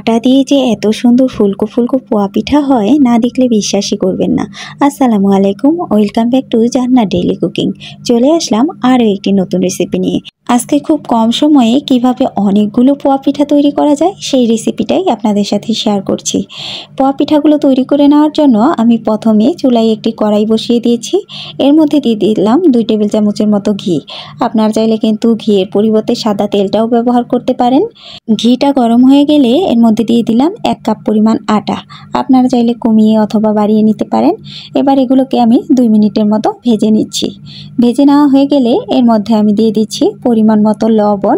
আটা দিয়ে যে এত সুন্দর ফুলকো ফুলকো পোয়া পিঠা হয় না দেখলে বিশ্বাসই করবেন না। আসসালামু আলাইকুম, ওয়েলকাম ব্যাক টু জান্নাত ডেইলি কুকিং। চলে আসলাম আরও একটি নতুন রেসিপি নিয়ে। আজকে খুব কম সময়ে কিভাবে অনেকগুলো পোয়া পিঠা তৈরি করা যায় সেই রেসিপিটাই আপনাদের সাথে শেয়ার করছি। পোয়া পিঠাগুলো তৈরি করে নেওয়ার জন্য আমি প্রথমে চুলায় একটি কড়াই বসিয়ে দিয়েছি। এর মধ্যে দিয়ে দিলাম 2 টেবিল চামচের মতো ঘি। আপনারা চাইলে কিন্তু ঘিয়ের পরিবর্তে সাদা তেলটাও ব্যবহার করতে পারেন। ঘিটা গরম হয়ে গেলে এর মধ্যে দিয়ে দিলাম 1 কাপ পরিমাণ আটা। আপনারা চাইলে কমিয়ে অথবা বাড়িয়ে নিতে পারেন। এবার এগুলোকে আমি 2 মিনিটের মতো ভেজে নিচ্ছি। ভেজে নেওয়া হয়ে গেলে এর মধ্যে আমি দিয়ে দিচ্ছি পরিমাণ মতো লবণ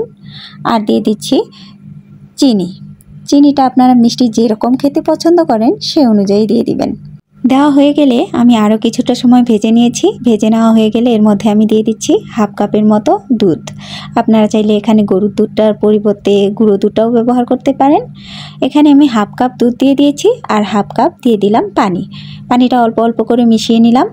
আর দিয়ে দিচ্ছি চিনি। চিনিটা আপনারা মিষ্টি যেরকম খেতে পছন্দ করেন সে অনুযায়ী দিয়ে দিবেন। দেওয়া হয়ে গেলে আমি আরও কিছুটা সময় ভেজে নিয়েছি। ভেজে নেওয়া হয়ে গেলে এর মধ্যে আমি দিয়ে দিচ্ছি 1/2 কাপের মতো দুধ। আপনারা চাইলে এখানে গরুর দুধটার পরিবর্তে গুঁড়ো দুধটাও ব্যবহার করতে পারেন। এখানে আমি 1/2 কাপ দুধ দিয়ে দিয়েছি আর 1/2 কাপ দিয়ে দিলাম পানি। পানিটা অল্প অল্প করে মিশিয়ে নিলাম।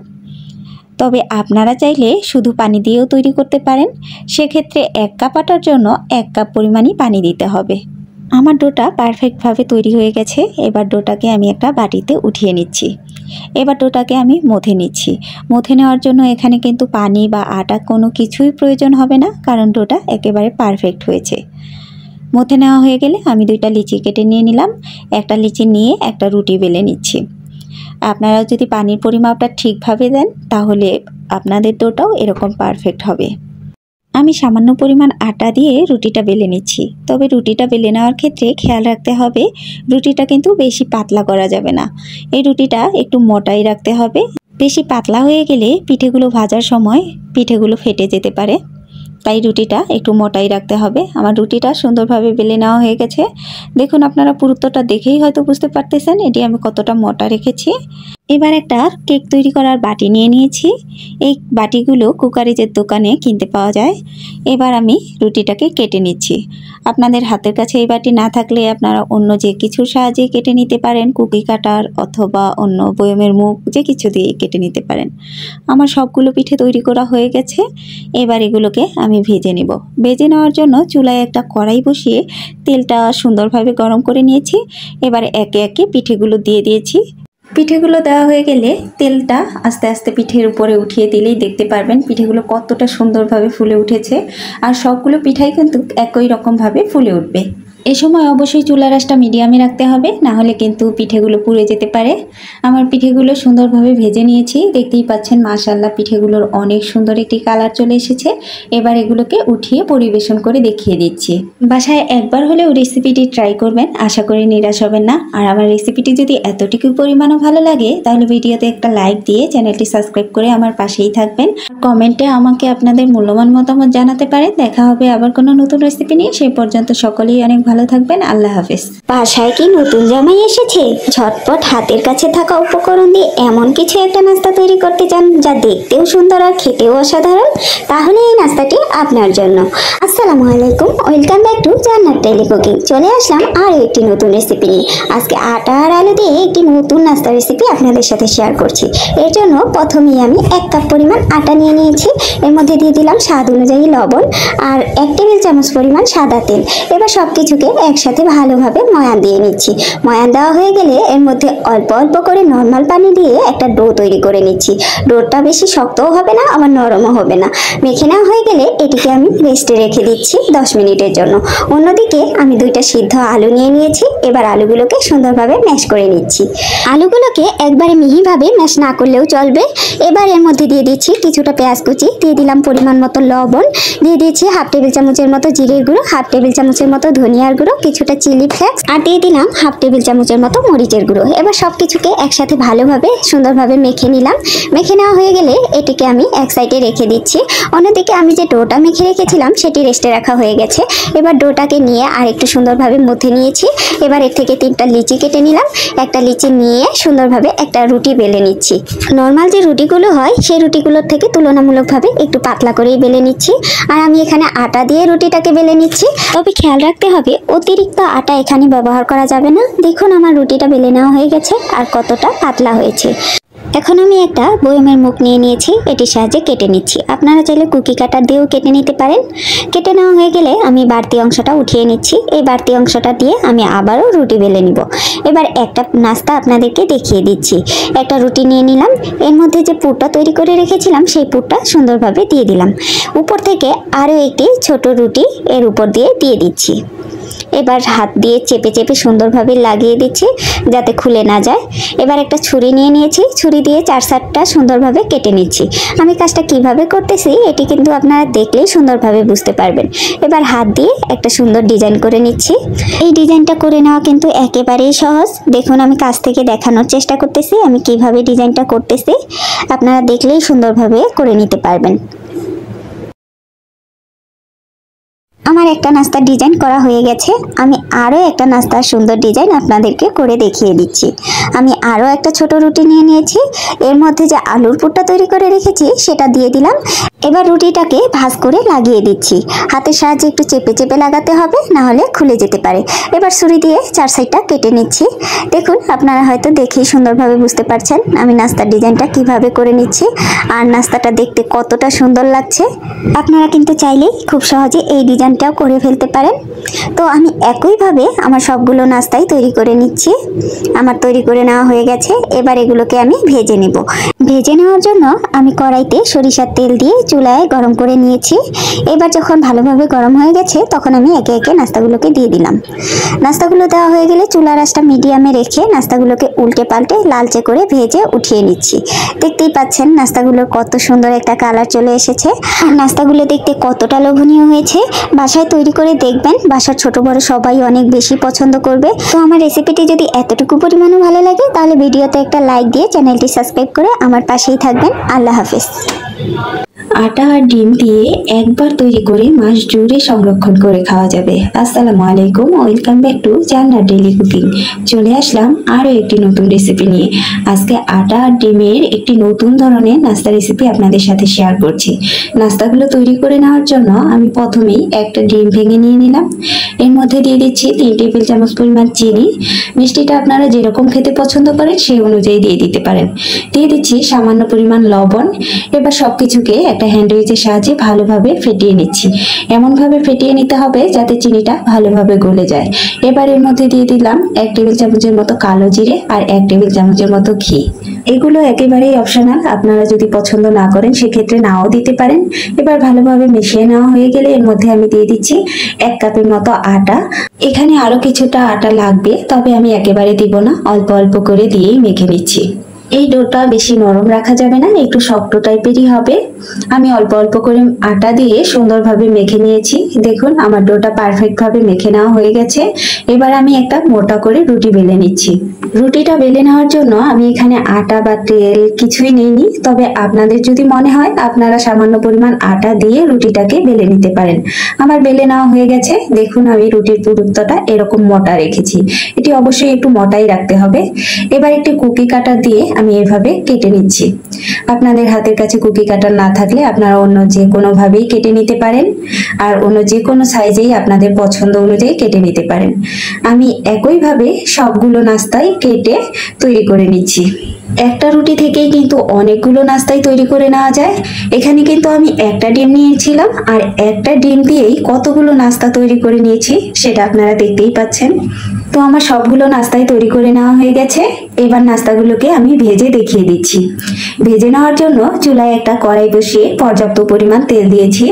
তবে আপনারা চাইলে শুধু পানি দিয়েও তৈরি করতে পারেন। সেক্ষেত্রে 1 কাপ আটার জন্য 1 কাপ পরিমাণই পানি দিতে হবে। আমার ডোটা পারফেক্টভাবে তৈরি হয়ে গেছে। এবার ডোটাকে আমি একটা বাটিতে উঠিয়ে নিচ্ছি। এবার ডোটাকে আমি মথে নিচ্ছি। মথে নেওয়ার জন্য এখানে কিন্তু পানি বা আটা কোনো কিছুই প্রয়োজন হবে না, কারণ ডোটা একেবারে পারফেক্ট হয়েছে। মথে নেওয়া হয়ে গেলে আমি 2টা লিচি কেটে নিয়ে নিলাম। একটা লিচি নিয়ে একটা রুটি বেলে নিচ্ছি। আপনারা যদি পানির পরিমাপটা ঠিকভাবে দেন তাহলে আপনাদের ডোটাও এরকম পারফেক্ট হবে। আমি সামান্য পরিমাণ আটা দিয়ে রুটিটা বেলে নিচ্ছি। তবে রুটিটা বেলে নেওয়ার ক্ষেত্রে খেয়াল রাখতে হবে রুটিটা কিন্তু বেশি পাতলা করা যাবে না। এই রুটিটা একটু মোটাই রাখতে হবে। বেশি পাতলা হয়ে গেলে পিঠেগুলো ভাজার সময় পিঠেগুলো ফেটে যেতে পারে। তাই রুটিটা একটু মোটাই রাখতে হবে। আমার রুটিটা সুন্দরভাবে বেলে নেওয়া হয়ে গেছে। দেখুন, আপনারা পুরুত্বটা দেখেই হয়তো বুঝতে পারতেছেন এটি আমি কতটা মোটা রেখেছি। এবার একটা কেক তৈরি করার বাটি নিয়ে নিয়েছি। এই বাটিগুলো কুকারিজের দোকানে কিনতে পাওয়া যায়। এবার আমি রুটিটাকে কেটে নিচ্ছি। আপনাদের হাতের কাছে এই বাটি না থাকলে আপনারা অন্য যে কিছুর সাহায্যে কেটে নিতে পারেন, কুকি কাটার অথবা অন্য বয়মের মুখ যে কিছু দিয়ে কেটে নিতে পারেন। আমার সবগুলো পিঠে তৈরি করা হয়ে গেছে। এবার এগুলোকে আমি ভেজে নেব। ভেজে নেওয়ার জন্য চুলায় একটা কড়াই বসিয়ে তেলটা সুন্দরভাবে গরম করে নিয়েছি। এবার একে একে পিঠেগুলো দিয়ে দিয়েছি। পিঠেগুলো দেওয়া হয়ে গেলে তেলটা আস্তে আস্তে পিঠের উপরে উঠিয়ে দিলেই দেখতে পারবেন পিঠেগুলো কতটা সুন্দরভাবে ফুলে উঠেছে। আর সবগুলো পিঠাই কিন্তু একই রকমভাবে ফুলে উঠবে। এ সময় অবশ্যই চুলার আঁচটা মিডিয়ামে রাখতে হবে, না হলে কিন্তু পিঠেগুলো পুড়ে যেতে পারে। আমার পিঠেগুলো সুন্দরভাবে ভেজে নিয়েছি। দেখতেই পাচ্ছেন মাশাআল্লাহ পিঠেগুলোর অনেক সুন্দর একটি কালার চলে এসেছে। এবার এগুলোকে উঠিয়ে পরিবেশন করে দেখিয়ে দিচ্ছি। বাসায় একবার হলেও রেসিপিটি ট্রাই করবেন, আশা করি নিরাশ হবেন না। আর আমার রেসিপিটি যদি এতটুকু পরিমাণও ভালো লাগে তাহলে ভিডিওতে একটা লাইক দিয়ে চ্যানেলটি সাবস্ক্রাইব করে আমার পাশেই থাকবেন। কমেন্টে আমাকে আপনাদের মূল্যবান মতামত জানাতে পারেন। দেখা হবে আবার কোনো নতুন রেসিপি নিয়ে। সেই পর্যন্ত সকলেই অনেক ভালো থাকবেন। আল্লাহ হাফেজ। বাসায় কি নতুন জামাই এসেছে? ঝটপট হাতের কাছে থাকা উপকরণ দিয়ে এমন কিছু একটা নাস্তা তৈরি করতে চান যা দেখতেও সুন্দর আর খেতেও অসাধারণ? তাহলে এই নাস্তাটি আপনার জন্য। আসসালামু আলাইকুম, ওয়েলকাম ব্যাক টু জান্নাত ডেইলি কুকিং। চলে আসলাম আর একটি নতুন রেসিপি নিয়ে। আজকে আটা আর আলু দিয়ে একটি নতুন নাস্তা রেসিপি আপনাদের সাথে শেয়ার করছি। এর জন্য প্রথমেই আমি 1 কাপ পরিমাণ আটা নিয়ে নিয়েছি। এর মধ্যে দিয়ে দিলাম স্বাদ অনুযায়ী লবণ আর 1 টেবিল চামচ পরিমাণ সাদা তেল। এবার সবকিছুকে একসাথে ভালোভাবে ময়ান দিয়ে নিচ্ছি। ময়ান দেওয়া হয়ে গেলে এর মধ্যে অল্প অল্প করে নর্মাল পানি দিয়ে একটা ডো তৈরি করে নিচ্ছি। ডোটা বেশি শক্তও হবে না আবার নরমও হবে না। মেখে নেওয়া হয়ে গেলে এটিকে আমি রেস্টে রেখে দিচ্ছি 10 মিনিটের জন্য। অন্যদিকে আমি 2টা সিদ্ধ আলু নিয়ে নিয়েছি। এবার আলুগুলোকে সুন্দরভাবে ম্যাশ করে নিচ্ছি। আলুগুলোকে একবারে মিহিভাবে ম্যাশ না করলেও চলবে। এবার এর মধ্যে দিয়ে দিচ্ছি কিছুটা পেঁয়াজ কুচি, দিয়ে দিলাম পরিমাণ মতো লবণ, দিয়ে দিচ্ছি 1/2 টেবিল চামচের মতো জিরের গুঁড়ো, 1/2 টেবিল চামচের মতো ধনিয়ার গুঁড়ো, কিছুটা চিলি ফ্লেক্স আর দিয়ে দিলাম 1/2 টেবিল চামচের মতো মরিচের গুঁড়ো। এবার সবকিছুকে একসাথে ভালোভাবে সুন্দরভাবে মেখে নিলাম। মেখে নেওয়া হয়ে গেলে এটিকে আমি এক সাইডে রেখে দিচ্ছি। অন্যদিকে আমি যে ডোটা মেখে রেখেছিলাম সেটি রেস্টে রাখা হয়ে গেছে। এবার ডোটাকে নিয়ে আর একটু সুন্দরভাবে মথে নিয়েছি। এবার এর থেকে 3টা লিচি কেটে নিলাম। একটা লিচি নিয়ে সুন্দরভাবে একটা রুটি বেলে নিচ্ছি। নর্মাল যে রুটিগুলো হয় সেই রুটিগুলোর থেকে তুলনামূলকভাবে একটু পাতলা করেই বেলে নিচ্ছি। আর আমি এখানে আটা দিয়ে রুটিটাকে বেলে নিচ্ছি। তবে খেয়াল রাখতে হবে অতিরিক্ত আটা এখানে ব্যবহার করা যাবে না। দেখুন আমার রুটিটা বেলে নেওয়া হয়ে গেছে আর কতটা পাতলা হয়েছে। এখন আমি একটা বয়মের মুখ নিয়ে নিয়েছি, এটির সাহায্যে কেটে নিচ্ছি। আপনারা চাইলে কুকি কাটার দিয়েও কেটে নিতে পারেন। কেটে নেওয়া হয়ে গেলে আমি বাড়তি অংশটা উঠিয়ে নিচ্ছি। এই বাড়তি অংশটা দিয়ে আমি আবারও রুটি বেলে নিব। এবার একটা নাস্তা আপনাদেরকে দেখিয়ে দিচ্ছি। একটা রুটি নিয়ে নিলাম, এর মধ্যে যে পুরটা তৈরি করে রেখেছিলাম সেই পুরটা সুন্দরভাবে দিয়ে দিলাম। উপর থেকে আরও একটি ছোট রুটি এর উপর দিয়ে দিচ্ছি। এবার হাত দিয়ে চেপে চেপে সুন্দরভাবে লাগিয়ে দিচ্ছি যাতে খুলে না যায়। এবার একটা ছুরি নিয়ে নিয়েছি, ছুরি দিয়ে 4-7টা সুন্দরভাবে কেটে নিচ্ছি। আমি কাজটা কিভাবে করতেছি এটি কিন্তু আপনারা দেখলেই সুন্দরভাবে বুঝতে পারবেন। এবার হাত দিয়ে একটা সুন্দর ডিজাইন করে নিচ্ছি। এই ডিজাইনটা করে নেওয়া কিন্তু একেবারেই সহজ। দেখুন আমি কাছ থেকে দেখানোর চেষ্টা করতেছি আমি কিভাবে ডিজাইনটা করতেছি, আপনারা দেখলেই সুন্দরভাবে করে নিতে পারবেন। আমার একটা নাস্তার ডিজাইন করা হয়ে গেছে, আমি আরও একটা নাস্তার সুন্দর ডিজাইন আপনাদেরকে করে দেখিয়ে দিচ্ছি। আমি আরও একটা ছোট রুটি নিয়ে নিয়েছি, এর মধ্যে যে আলুর পুরটা তৈরি করে রেখেছি সেটা দিয়ে দিলাম। এবার রুটিটাকে ভাঁজ করে লাগিয়ে দিচ্ছি। হাতের সাহায্যে একটু চেপে চেপে লাগাতে হবে, না হলে খুলে যেতে পারে। এবার ছুরি দিয়ে 4 সাইডটা কেটে নিচ্ছি। দেখুন আপনারা হয়তো দেখেই সুন্দরভাবে বুঝতে পারছেন আমি নাস্তার ডিজাইনটা কিভাবে করে নিচ্ছি আর নাস্তাটা দেখতে কতটা সুন্দর লাগছে। আপনারা কিন্তু চাইলেই খুব সহজে এই ডিজাইনটাও করে ফেলতে পারেন। তো আমি একইভাবে আমার সবগুলো নাস্তাই তৈরি করে নিচ্ছি। আমার তৈরি করে নেওয়া হয়ে গেছে, এবার এগুলোকে আমি ভেজে নেব। ভেজে নেওয়ার জন্য আমি কড়াইতে সরিষার তেল দিয়ে চুলায় গরম করে নিয়েছি। এবার যখন ভালোভাবে গরম হয়ে গেছে তখন আমি একে একে নাস্তাগুলোকে দিয়ে দিলাম। নাস্তাগুলো দেওয়া হয়ে গেলে চুলার আঁচটা মিডিয়ামে রেখে নাস্তাগুলোকে উল্টে পাল্টে লালচে করে ভেজে উঠিয়ে নিচ্ছি। দেখতেই পাচ্ছেন নাস্তাগুলোর কত সুন্দর একটা কালার চলে এসেছে আর নাস্তাগুলো দেখতে কতটা লোভনীয় হয়েছে। বাসায় তৈরি করে দেখবেন, বাসার ছোট বড় সবাই অনেক বেশি পছন্দ করবে। তো আমার রেসিপিটি যদি এতটুকু পরিমাণে ভালো লাগে তাহলে ভিডিওতে একটা লাইক দিয়ে চ্যানেলটি সাবস্ক্রাইব করে আমার পাশেই থাকবেন। আল্লাহ হাফেজ। আটা আর ডিম দিয়ে একবার তৈরি করে মাস জুড়ে সংরক্ষণ করে খাওয়া যাবে। আসসালামু আলাইকুম, ওয়েলকাম ব্যাক টু জান্নাত ডেইলি কুকিং। চলে আসলাম আরও একটি নতুন রেসিপি নিয়ে। আজকে আটা আর ডিমের একটি নতুন ধরনের নাস্তা রেসিপি আপনাদের সাথে শেয়ার করছি। নাস্তাগুলো তৈরি করে নেওয়ার জন্য আমি প্রথমেই একটা ডিম ভেঙে নিয়ে নিলাম। এর মধ্যে দিয়ে দিচ্ছি 3 টেবিল চামচ পরিমাণ চিনি। মিষ্টিটা আপনারা যেরকম খেতে পছন্দ করেন সেই অনুযায়ী দিয়ে দিতে পারেন। দিয়ে দিচ্ছি সামান্য পরিমাণ লবণ। এবার সবকিছুকে একটা হ্যান্ড উইচের সাহায্যে ভালোভাবে ফেটিয়ে নিচ্ছি। এমনভাবে ফেটিয়ে নিতে হবে যাতে চিনিটা ভালোভাবে গলে যায়। এবার এর মধ্যে দিয়ে দিলাম 1 টেবিল চামচের মতো কালো জিরে আর 1 টেবিল চামচের মতো ঘি। এগুলো একেবারেই অপশনাল, আপনারা যদি পছন্দ না করেন সেক্ষেত্রে নাও দিতে পারেন। এবার ভালোভাবে মিশিয়ে নেওয়া হয়ে গেলে এর মধ্যে আমি দিয়ে দিচ্ছি 1 কাপের মতো আটা। এখানে আরো কিছুটা আটা লাগবে, তবে আমি একেবারে দিব না, অল্প অল্প করে দিয়েই মেখে নিচ্ছি। এই ডোটা বেশি নরম রাখা যাবে না, একটু শক্ত টাইপেরই হবে। আমি অল্প অল্প করে আটা দিয়ে সুন্দরভাবে মেখে নিয়েছি। দেখুন আমার ডোটা পারফেক্ট ভাবে মেখে নেওয়া হয়ে গেছে। এবার আমি একটা মোটা করে রুটি বেলে নিচ্ছি। রুটিটা বেলে নেওয়ার জন্য আমি এখানে আটা বা তেল কিছুই নিইনি, তবে আপনাদের যদি মনে হয় আপনারা সামান্য পরিমাণ আটা দিয়ে রুটিটাকে বেলে নিতে পারেন। আমার বেলে নেওয়া হয়ে গেছে। দেখুন আমি রুটির পুরুত্বটা এরকম মোটা রেখেছি, এটি অবশ্যই একটু মোটাই রাখতে হবে। এবার একটি কুকি কাটার দিয়ে আমি এভাবে কেটে নিচ্ছি। আপনাদের হাতের কাছে কুকি কাটার না থাকলে আপনারা অন্য যে কোনো ভাবেই কেটে নিতে পারেন, আর অন্য যে কোনো সাইজেই আপনাদের পছন্দ অনুযায়ী কেটে নিতে পারেন। আমি একইভাবে সবগুলো নাস্তাই কেটে তৈরি করে নিচ্ছি। একটা রুটি থেকেই কিন্তু অনেকগুলো নাস্তাই তৈরি করে নেওয়া যায়। এখানে কিন্তু আমি একটা ডিম নিয়েছিলাম আর একটা ডিম দিয়েই কতগুলো নাস্তা তৈরি করে নিয়েছি সেটা আপনারা দেখতেই পাচ্ছেন। তো আমার সবগুলো নাস্তাই তৈরি করে নেওয়া হয়ে গেছে। এবার নাস্তাগুলোকে আমি ভেজে দেখিয়ে দিচ্ছি। ভেজে নেওয়ার জন্য চুলায় একটা কড়াই বসিয়ে পর্যাপ্ত পরিমাণ তেল দিয়েছি।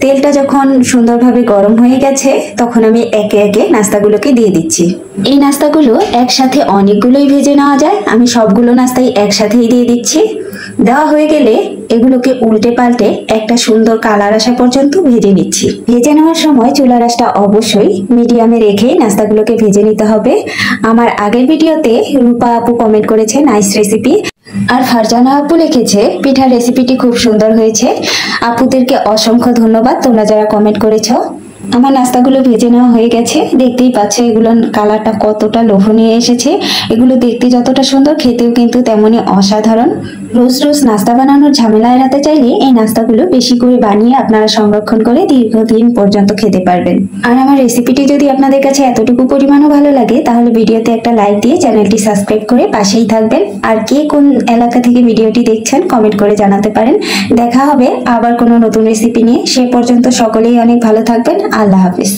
তেলটা যখন সুন্দরভাবে গরম হয়ে গেছে তখন আমি একে একে নাস্তাগুলোকে দিয়ে দিচ্ছি। এই নাস্তাগুলো একসাথে অনেকগুলোই ভেজে নেওয়া যায়, আমি সবগুলো নাস্তাই একসাথেই দিয়ে দিচ্ছি। দেওয়া হয়ে গেলে এগুলোকে উল্টে পাল্টে একটা সুন্দর কালার আসা পর্যন্ত ভেজে নিচ্ছি। ভেজে নেওয়ার সময় চুলার আঁচটা অবশ্যই মিডিয়ামে রেখে নাস্তাগুলোকে ভেজে নিতে হবে। আমার আগের ভিডিওতে রূপা আপু কমেন্ট করেছে নাইস রেসিপি, আর ফারজানা আপু লিখেছে পিঠার রেসিপিটি খুব সুন্দর হয়েছে। আপুদেরকে অসংখ্য ধন্যবাদ তোমরা যারা কমেন্ট করেছো। আমার নাস্তাগুলো ভেজে নেওয়া হয়ে গেছে, দেখতেই পাচ্ছে এগুলোর কালারটা কতটা লোভনীয় এসেছে। এগুলো দেখতে যতটা সুন্দর খেতেও কিন্তু তেমনই অসাধারণ। রোজ রোজ নাস্তা বানানোর ঝামেলা এড়াতে চাইলে এই নাস্তাগুলো বেশি করে বানিয়ে আপনারা সংরক্ষণ করে দীর্ঘদিন পর্যন্ত খেতে পারবেন। আর আমার রেসিপিটি যদি আপনাদের কাছে এতটুকু পরিমাণও ভালো লাগে তাহলে ভিডিওতে একটা লাইক দিয়ে চ্যানেলটি সাবস্ক্রাইব করে পাশেই থাকবেন। আর কে কোন এলাকা থেকে ভিডিওটি দেখছেন কমেন্ট করে জানাতে পারেন। দেখা হবে আবার কোনো নতুন রেসিপি নিয়ে। সে পর্যন্ত সকলেই অনেক ভালো থাকবেন। আল্লাহ হাফিজ।